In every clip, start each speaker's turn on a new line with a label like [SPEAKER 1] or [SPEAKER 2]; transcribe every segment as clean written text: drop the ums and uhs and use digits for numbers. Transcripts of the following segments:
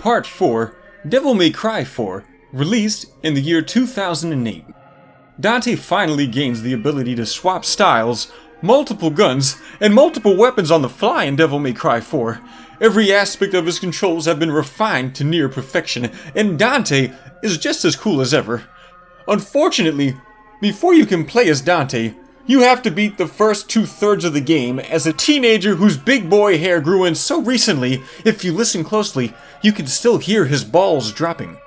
[SPEAKER 1] Part 4, Devil May Cry 4, released in the year 2008. Dante finally gains the ability to swap styles, multiple guns, and multiple weapons on the fly in Devil May Cry 4. Every aspect of his controls have been refined to near perfection, and Dante is just as cool as ever. Unfortunately, before you can play as Dante, you have to beat the first 2/3 of the game as a teenager whose big boy hair grew in so recently, if you listen closely, you can still hear his balls dropping.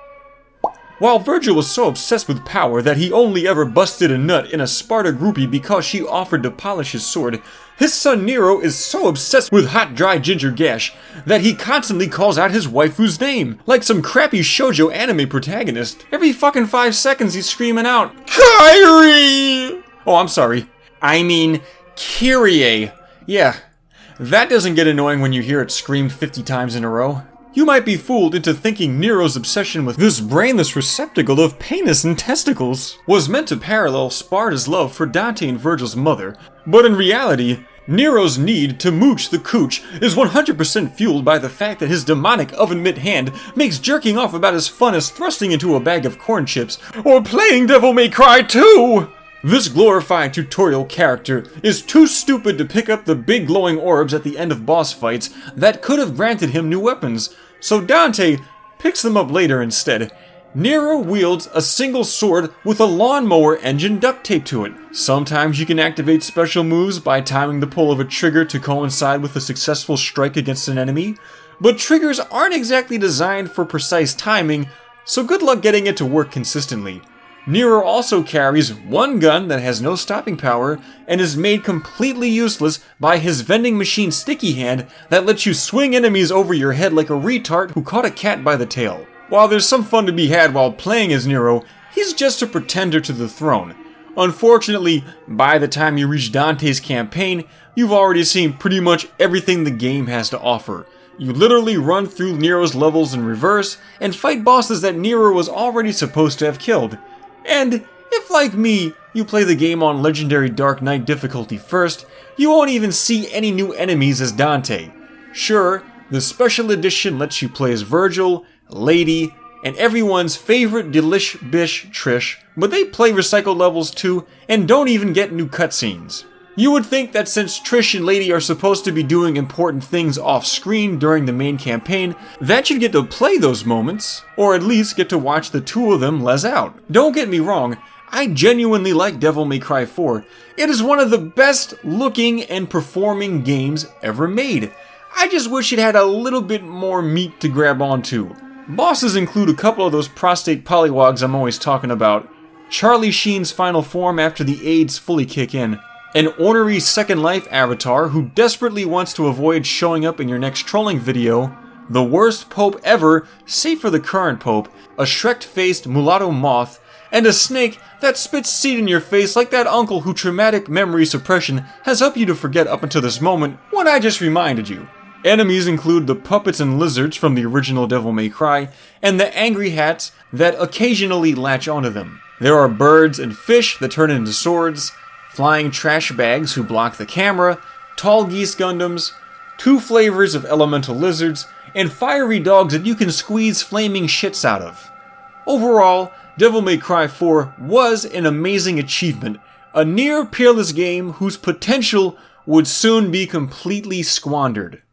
[SPEAKER 1] While Virgil was so obsessed with power that he only ever busted a nut in a Sparta groupie because she offered to polish his sword, his son Nero is so obsessed with hot dry ginger gash that he constantly calls out his waifu's name, like some crappy shoujo anime protagonist. Every fucking 5 seconds he's screaming out, "Kyrie!" Oh, I'm sorry. I mean, Kyrie. Yeah, that doesn't get annoying when you hear it screamed 50 times in a row. You might be fooled into thinking Nero's obsession with this brainless receptacle of penis and testicles was meant to parallel Sparta's love for Dante and Virgil's mother, but in reality, Nero's need to mooch the cooch is 100% fueled by the fact that his demonic oven-mitt hand makes jerking off about as fun as thrusting into a bag of corn chips or playing Devil May Cry 2! This glorified tutorial character is too stupid to pick up the big glowing orbs at the end of boss fights that could have granted him new weapons, so Dante picks them up later instead. Nero wields a single sword with a lawnmower engine duct taped to it. Sometimes you can activate special moves by timing the pull of a trigger to coincide with a successful strike against an enemy, but triggers aren't exactly designed for precise timing, so good luck getting it to work consistently. Nero also carries one gun that has no stopping power and is made completely useless by his vending machine sticky hand that lets you swing enemies over your head like a retard who caught a cat by the tail. While there's some fun to be had while playing as Nero, he's just a pretender to the throne. Unfortunately, by the time you reach Dante's campaign, you've already seen pretty much everything the game has to offer. You literally run through Nero's levels in reverse and fight bosses that Nero was already supposed to have killed. And if, like me, you play the game on Legendary Dark Knight difficulty first, you won't even see any new enemies as Dante. Sure, the special edition lets you play as Virgil, Lady, and everyone's favorite delish bish Trish, but they play recycled levels too, and don't even get new cutscenes. You would think that since Trish and Lady are supposed to be doing important things off-screen during the main campaign, that should get to play those moments, or at least get to watch the two of them les out. Don't get me wrong, I genuinely like Devil May Cry 4. It is one of the best looking and performing games ever made. I just wish it had a little bit more meat to grab onto. Bosses include a couple of those prostate polywogs I'm always talking about, Charlie Sheen's final form after the AIDS fully kick in, an ornery Second Life avatar who desperately wants to avoid showing up in your next trolling video, the worst pope ever, save for the current pope, a Shrek-faced mulatto moth, and a snake that spits seed in your face like that uncle who traumatic memory suppression has helped you to forget up until this moment when I just reminded you. Enemies include the puppets and lizards from the original Devil May Cry, and the angry hats that occasionally latch onto them. There are birds and fish that turn into swords, flying trash bags who block the camera, tall geese Gundams, 2 flavors of elemental lizards, and fiery dogs that you can squeeze flaming shits out of. Overall, Devil May Cry 4 was an amazing achievement, a near peerless game whose potential would soon be completely squandered.